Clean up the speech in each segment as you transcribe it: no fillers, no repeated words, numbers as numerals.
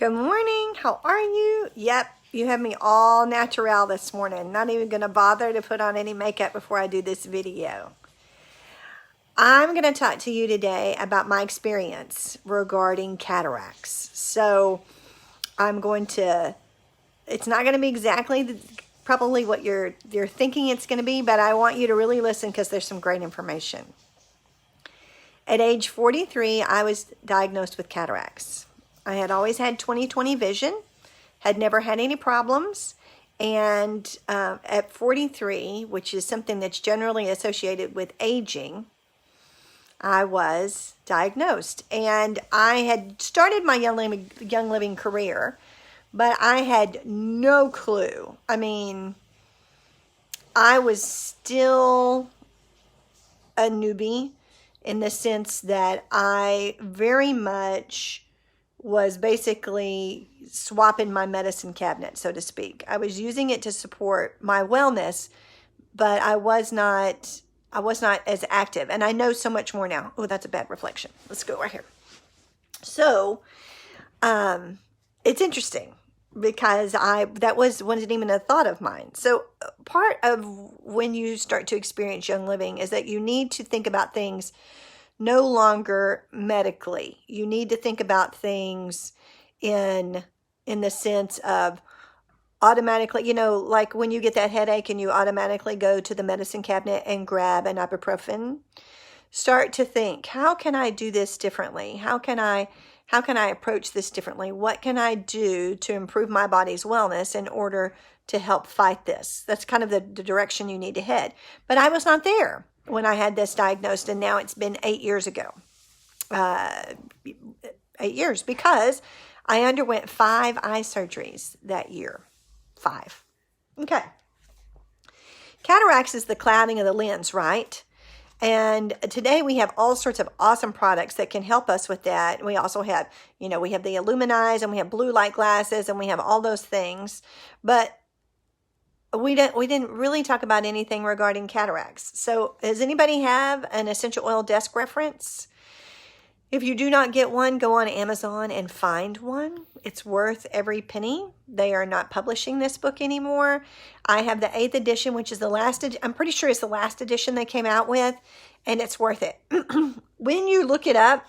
Good morning. How are you? Yep, you have me all natural this morning. Not even going to bother to put on any makeup before I do this video. I'm going to talk to you today about my experience regarding cataracts. So I'm going to, it's not going to be exactly probably what you're thinking it's going to be, but I want you to really listen because there's some great information. At age 43, I was diagnosed with cataracts. I had always had 20/20 vision, had never had any problems, and at 43, which is something that's generally associated with aging, I was diagnosed. And I had started my young living career, but I had no clue. I mean, I was still a newbie in the sense that I very much was basically swapping my medicine cabinet, so to speak. I was using it to support my wellness, but I was not as active. And I know so much more now. Oh, that's a bad reflection. Let's go right here. So, it's interesting because that wasn't even a thought of mine. So part of when you start to experience young living is that you need to think about things no longer medically. You need to think about things in the sense of automatically, like when you get that headache and you automatically go to the medicine cabinet and grab an ibuprofen. Start to think, how can I do this differently? How can I approach this differently? What can I do to improve my body's wellness in order to help fight this? That's kind of the direction you need to head. But I was not there when I had this diagnosed, and now it's been 8 years ago. 8 years, because I underwent 5 eye surgeries that year. 5. Okay. Cataracts is the clouding of the lens, right? And today we have all sorts of awesome products that can help us with that. We also have, we have the Illuminize, and we have blue light glasses, and we have all those things. But we didn't really talk about anything regarding cataracts. So does anybody have an essential oil desk reference? If you do not get one, go on Amazon and find one. It's worth every penny. They are not publishing this book anymore. I have the 8th edition, which is the last, I'm pretty sure it's the last edition they came out with, and it's worth it. When you look it up,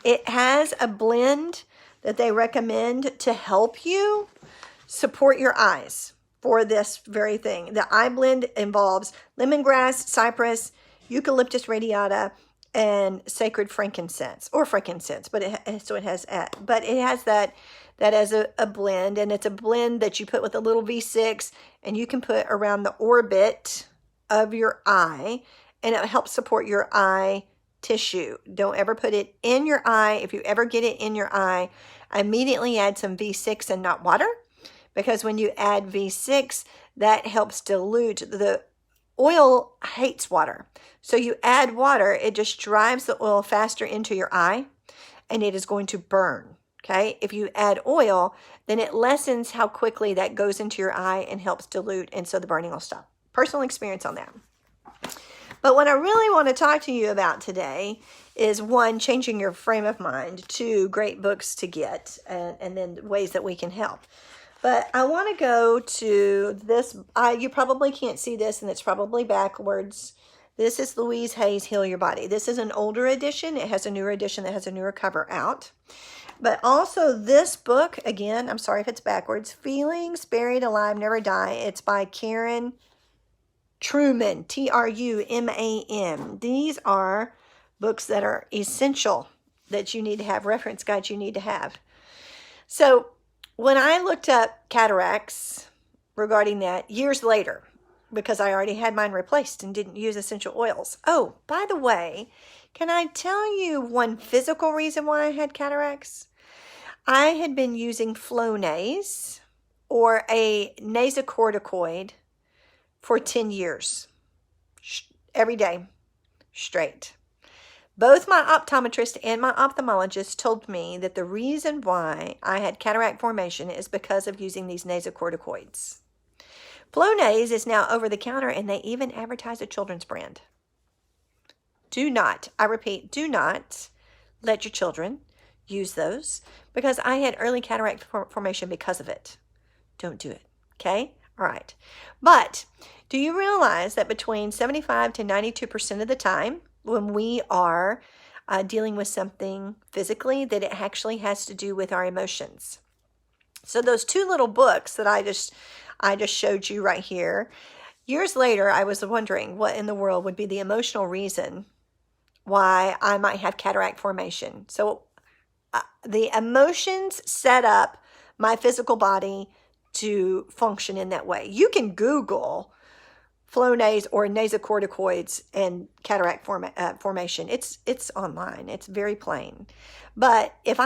it has a blend that they recommend to help you support your eyes for this very thing. The eye blend involves lemongrass, cypress, eucalyptus radiata, and sacred frankincense, but it has that as a blend, and it's a blend that you put with a little V6, and you can put around the orbit of your eye, and it helps support your eye tissue. Don't ever put it in your eye. If you ever get it in your eye, immediately add some V6 and not water, because when you add V6, that helps dilute the oil. Hates water. So you add water, it just drives the oil faster into your eye, and it is going to burn. Okay. If you add oil, then it lessens how quickly that goes into your eye and helps dilute, and so the burning will stop. Personal experience on that. But what I really want to talk to you about today is, 1, changing your frame of mind, 2, great books to get, and then ways that we can help. But I want to go to this. You probably can't see this, and it's probably backwards. This is Louise Hay's Heal Your Body. This is an older edition. It has a newer edition that has a newer cover out. But also this book, again, I'm sorry if it's backwards, Feelings Buried Alive Never Die. It's by Karen Truman, Truman. These are books that are essential that you need to have, reference guides you need to have. So when I looked up cataracts regarding that years later, because I already had mine replaced and didn't use essential oils. Oh, by the way, can I tell you one physical reason why I had cataracts? I had been using Flonase, or a nasocorticoid, for 10 years, every day, straight. Both my optometrist and my ophthalmologist told me that the reason why I had cataract formation is because of using these nasocorticoids. Flonase is now over the counter, and they even advertise a children's brand. Do not, I repeat, do not let your children use those because I had early cataract formation because of it. Don't do it. Okay? All right. But do you realize that between 75 to 92% of the time when we are dealing with something physically, that it actually has to do with our emotions? So those two little books that I just showed you right here, years later, I was wondering what in the world would be the emotional reason why I might have cataract formation. So the emotions set up my physical body to function in that way. You can Google Flonase or nasocorticoids and cataract formation. It's online. It's very plain. But if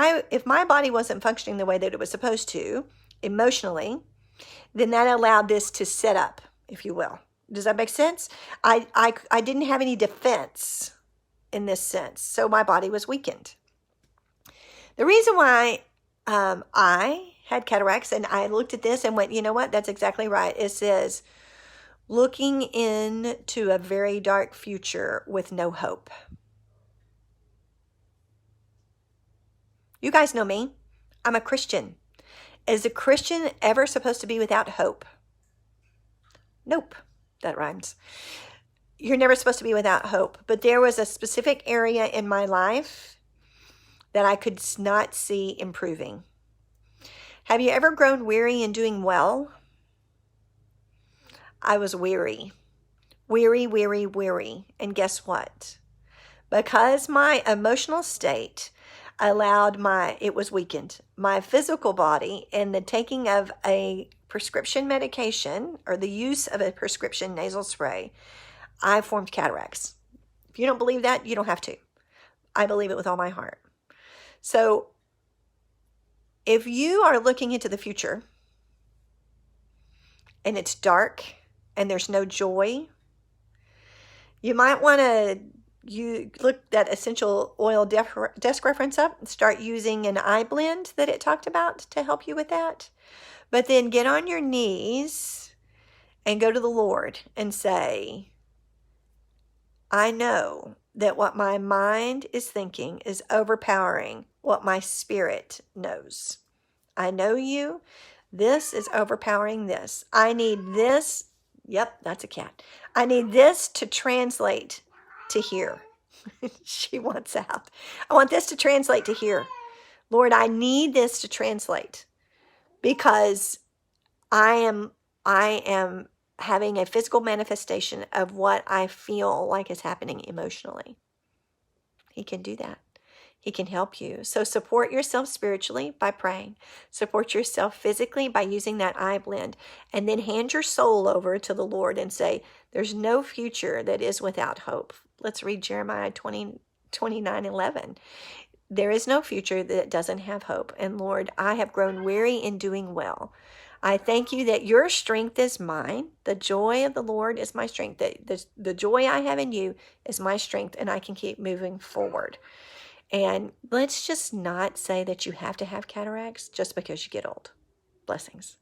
my body wasn't functioning the way that it was supposed to emotionally, then that allowed this to set up, if you will. Does that make sense? I didn't have any defense in this sense, so my body was weakened. The reason why I had cataracts, and I looked at this and went, you know what? That's exactly right. It says, looking into a very dark future with no hope. You guys know me. I'm a Christian. Is a Christian ever supposed to be without hope? Nope. That rhymes. You're never supposed to be without hope. But there was a specific area in my life that I could not see improving. Have you ever grown weary in doing well? I was weary. And guess what? Because my emotional state it was weakened. My physical body and the taking of a prescription medication or the use of a prescription nasal spray, I formed cataracts. If you don't believe that, you don't have to. I believe it with all my heart. So if you are looking into the future and it's dark and there's no joy, you might want to look that essential oil desk reference up and start using an eye blend that it talked about to help you with that. But then get on your knees and go to the Lord and say, I know that what my mind is thinking is overpowering what my spirit knows. I know you. This is overpowering this. I need this. Yep, that's a cat. I need this to translate to here. She wants out. I want this to translate to here. Lord, I need this to translate because I am having a physical manifestation of what I feel like is happening emotionally. He can do that. He can help you. So support yourself spiritually by praying. Support yourself physically by using that eye blend. And then hand your soul over to the Lord and say, there's no future that is without hope. Let's read Jeremiah 29:11. There is no future that doesn't have hope. And Lord, I have grown weary in doing well. I thank you that your strength is mine. The joy of the Lord is my strength. The joy I have in you is my strength, and I can keep moving forward. And let's just not say that you have to have cataracts just because you get old. Blessings.